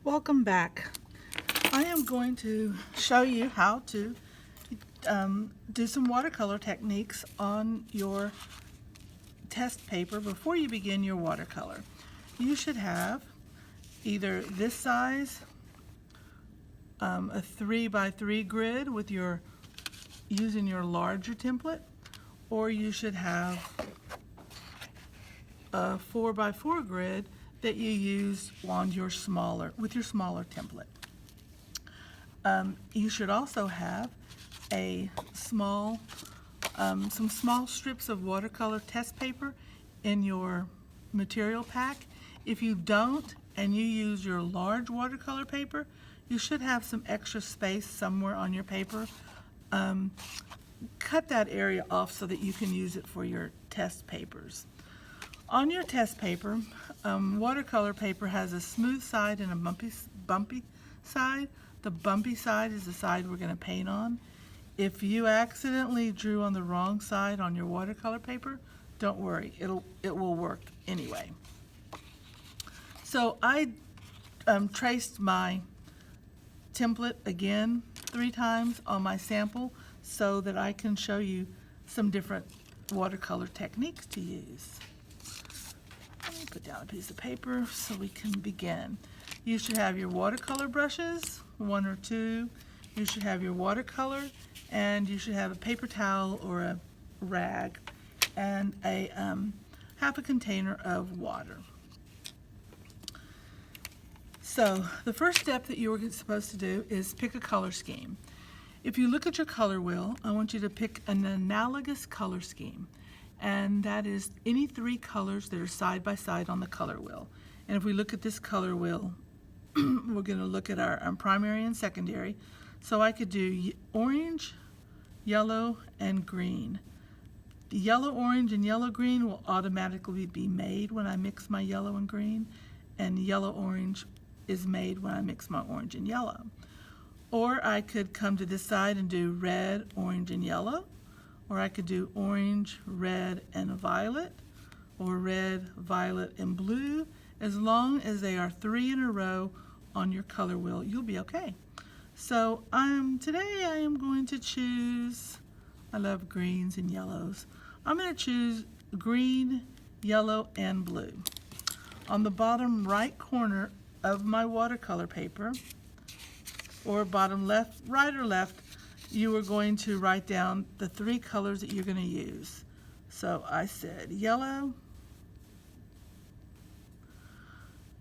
Welcome back. I am going to show you how to do some watercolor techniques on your test paper before you begin your watercolor. You should have either this size, a 3x3 grid with using your larger template, or you should have a 4x4 grid that you use on your smaller template. You should also have a some small strips of watercolor test paper in your material pack. If you don't and you use your large watercolor paper, you should have some extra space somewhere on your paper. Cut that area off so that you can use it for your test papers. On your test paper, watercolor paper has a smooth side and a bumpy side. The bumpy side is the side we're going to paint on. If you accidentally drew on the wrong side on your watercolor paper, don't worry, it will work anyway. So I traced my template again 3 times on my sample so that I can show you some different watercolor techniques to use. Let me put down a piece of paper so we can begin. You should have your watercolor brushes, 1 or 2. You should have your watercolor, and you should have a paper towel or a rag and a half a container of water. So the first step that you were supposed to do is pick a color scheme. If you look at your color wheel, I want you to pick an analogous color scheme, and that is any 3 colors that are side by side on the color wheel. And if we look at this color wheel, we're going to look at our primary and secondary. So I could do orange, yellow, and green. The yellow, orange, and yellow, green will automatically be made when I mix my yellow and green, and yellow, orange is made when I mix my orange and yellow. Or I could come to this side and do red, orange, and yellow, or I could do orange, red, and violet, or red, violet, and blue. As long as they are 3 in a row on your color wheel, you'll be okay. So today I am going to choose, I love greens and yellows. I'm going to choose green, yellow, and blue. On the bottom right corner of my watercolor paper, or bottom left, right or left, you are going to write down the 3 colors that you're going to use. So I said yellow,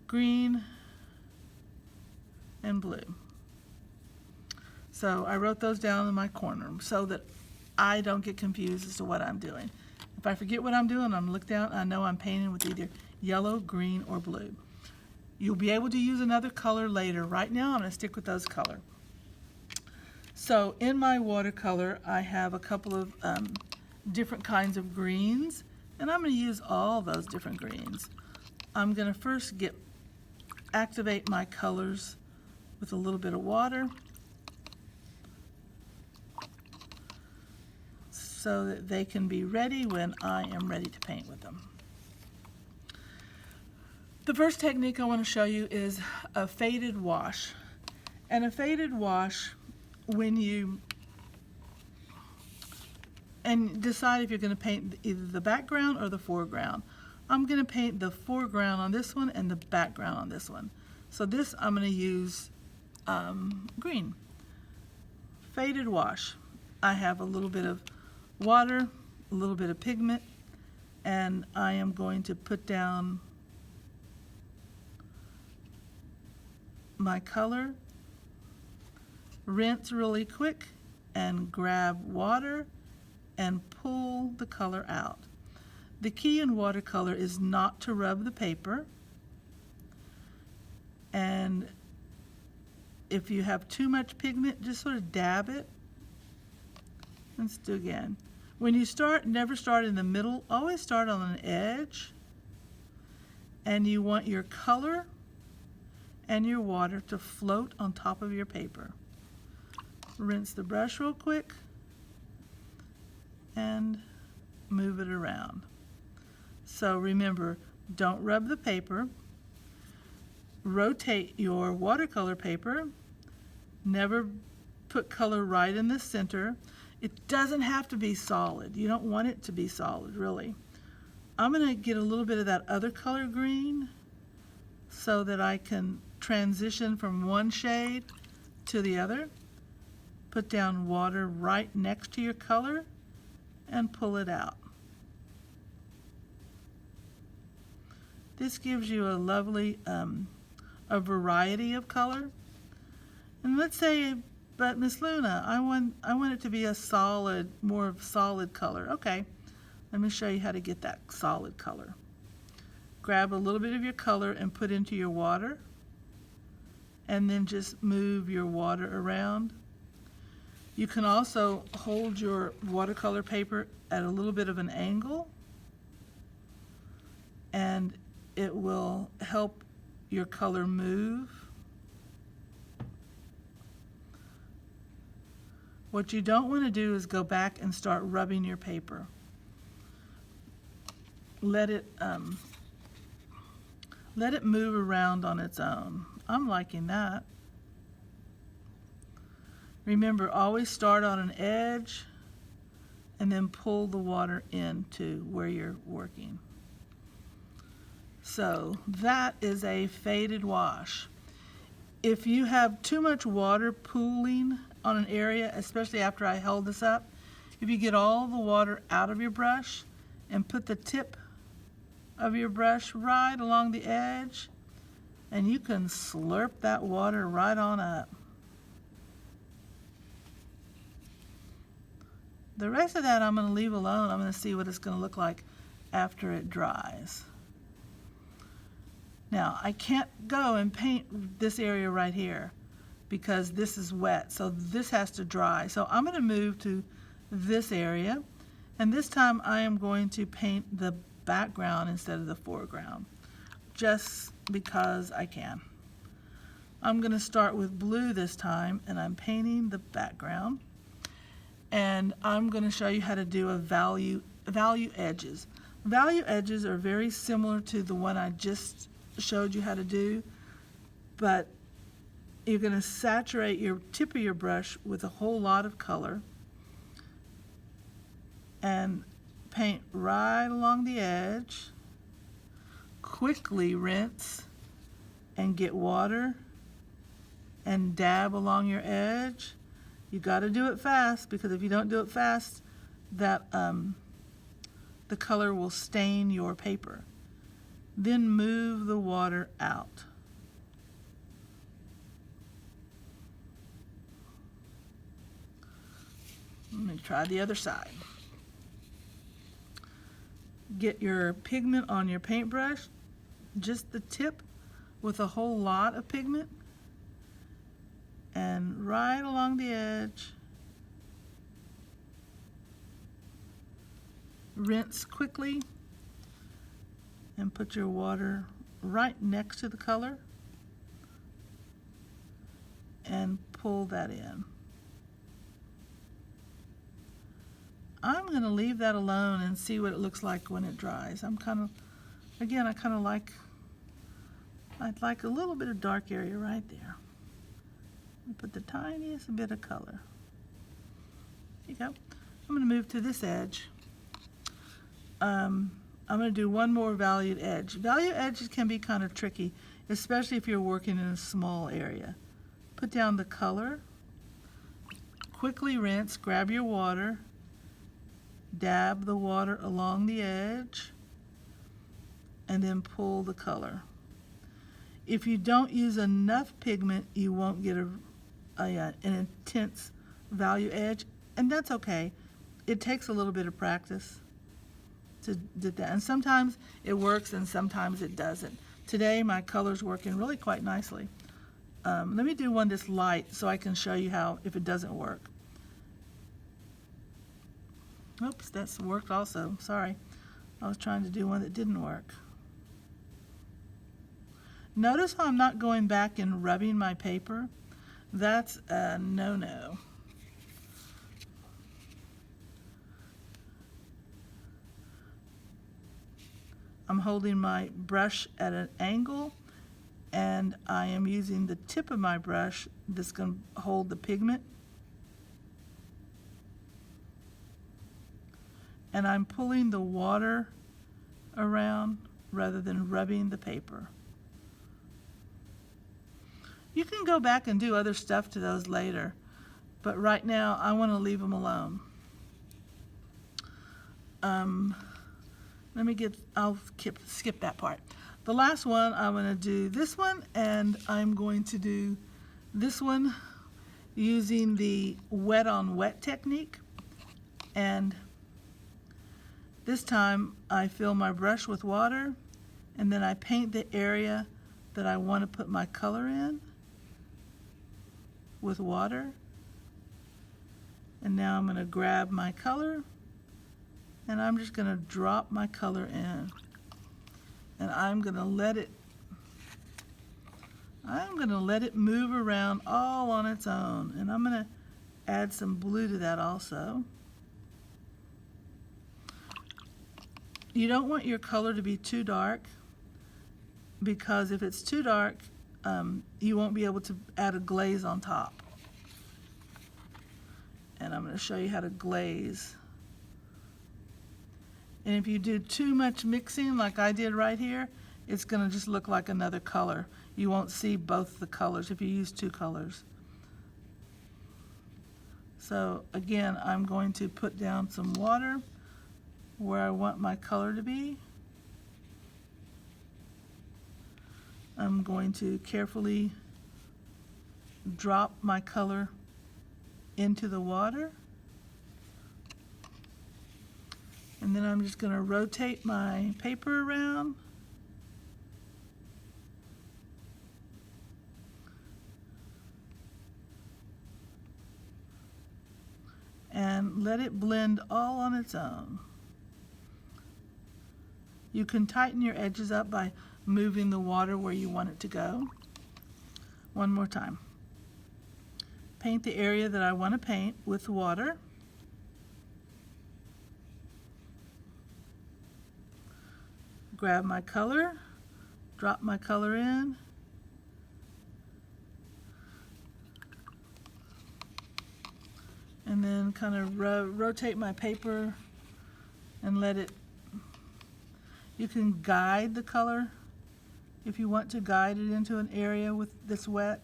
green, and blue. So I wrote those down in my corner so that I don't get confused as to what I'm doing. If I forget what I'm doing, I'm look down, I know I'm painting with either yellow, green, or blue. You'll be able to use another color later. Right now, I'm going to stick with those colors. So in my watercolor, I have a couple of different kinds of greens, and I'm going to use all those different greens. I'm going to first activate my colors with a little bit of water so that they can be ready when I am ready to paint with them. The first technique I want to show you is a faded wash. And a faded wash, and decide if you're going to paint either the background or the foreground. I'm going to paint the foreground on this one and the background on this one. So this I'm going to use green. Faded wash. I have a little bit of water, a little bit of pigment, and I am going to put down my color, rinse really quick, and grab water and pull the color out. The key in watercolor is not to rub the paper, and if you have too much pigment, just sort of dab it. Let's do again. When you start, never start in the middle, always start on an edge, and you want your color and your water to float on top of your paper. Rinse the brush real quick and move it around. So remember, don't rub the paper. rotate your watercolor paper. Never put color right in the center. It doesn't have to be solid. You don't want it to be solid, really. I'm going to get a little bit of that other color green so that I can transition from one shade to the other. Put down water right next to your color and pull it out. This gives you a lovely a variety of color. And let's say, but Miss Luna, I want it to be a solid, more of solid color. Okay, let me show you how to get that solid color. Grab a little bit of your color and put into your water, and then just move your water around. You can also hold your watercolor paper at a little bit of an angle, and it will help your color move. What you don't want to do is go back and start rubbing your paper. Let it move around on its own. I'm liking that. Remember, always start on an edge and then pull the water into where you're working. So that is a faded wash. If you have too much water pooling on an area, especially after I held this up, if you get all the water out of your brush and put the tip of your brush right along the edge, and you can slurp that water right on up. The rest of that I'm going to leave alone. I'm going to see what it's going to look like after it dries. Now, I can't go and paint this area right here because this is wet, so this has to dry. So I'm going to move to this area, and this time I am going to paint the background instead of the foreground, just because I can. I'm going to start with blue this time, and I'm painting the background, and I'm going to show you how to do a value edges. Value edges are very similar to the one I just showed you how to do, but you're going to saturate your tip of your brush with a whole lot of color and paint right along the edge. Quickly rinse and get water and dab along your edge. You got to do it fast, because if you don't do it fast, that the color will stain your paper. Then move the water out. Let me try the other side. Get your pigment on your paintbrush, just the tip with a whole lot of pigment, and right along the edge. Rinse quickly and put your water right next to the color and pull that in. I'm going to leave that alone and see what it looks like when it dries. I'd like a little bit of dark area right there. Put the tiniest bit of color. There you go. I'm going to move to this edge. I'm going to do one more valued edge. Valued edges can be kind of tricky, especially if you're working in a small area. Put down the color, quickly rinse, grab your water, dab the water along the edge, and then pull the color. If you don't use enough pigment, you won't get an intense value edge, and that's okay. It takes a little bit of practice to do that, and sometimes it works and sometimes it doesn't. Today my color's working really quite nicely. Let me do one that's light so I can show you how if it doesn't work. Oops, that's worked also. Sorry, I was trying to do one that didn't work. Notice how I'm not going back and rubbing my paper. That's a no-no. I'm holding my brush at an angle and I am using the tip of my brush that's going to hold the pigment, and I'm pulling the water around rather than rubbing the paper. You can go back and do other stuff to those later, but right now I want to leave them alone. I'll skip that part. The last one, I'm going to do this one, and I'm going to do this one using the wet on wet technique. And this time I fill my brush with water, and then I paint the area that I want to put my color in with water. And now I'm going to grab my color, and I'm just going to drop my color in. And I'm going to let it move around all on its own. And I'm going to add some blue to that also. You don't want your color to be too dark, because if it's too dark, you won't be able to add a glaze on top. And I'm going to show you how to glaze. And if you do too much mixing like I did right here, it's going to just look like another color. You won't see both the colors if you use two colors. So again, I'm going to put down some water where I want my color to be. I'm going to carefully drop my color into the water. And then I'm just going to rotate my paper around. And let it blend all on its own. You can tighten your edges up by moving the water where you want it to go. One more time. Paint the area that I want to paint with water. Grab my color, drop my color in, and then kind of rotate my paper and let it. You can guide the color if you want to guide it into an area that's wet.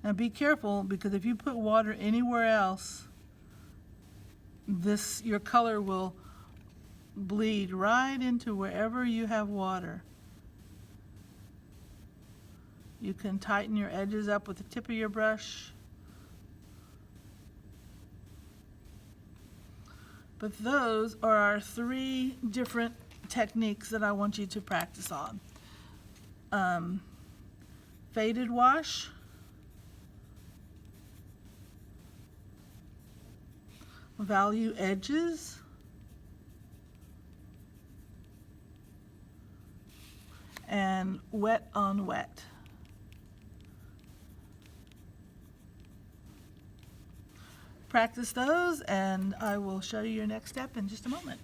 Now be careful, because if you put water anywhere else, your color will bleed right into wherever you have water. You can tighten your edges up with the tip of your brush. But those are our 3 different techniques that I want you to practice on. Faded wash, value edges, and wet on wet. Practice those, and I will show you your next step in just a moment.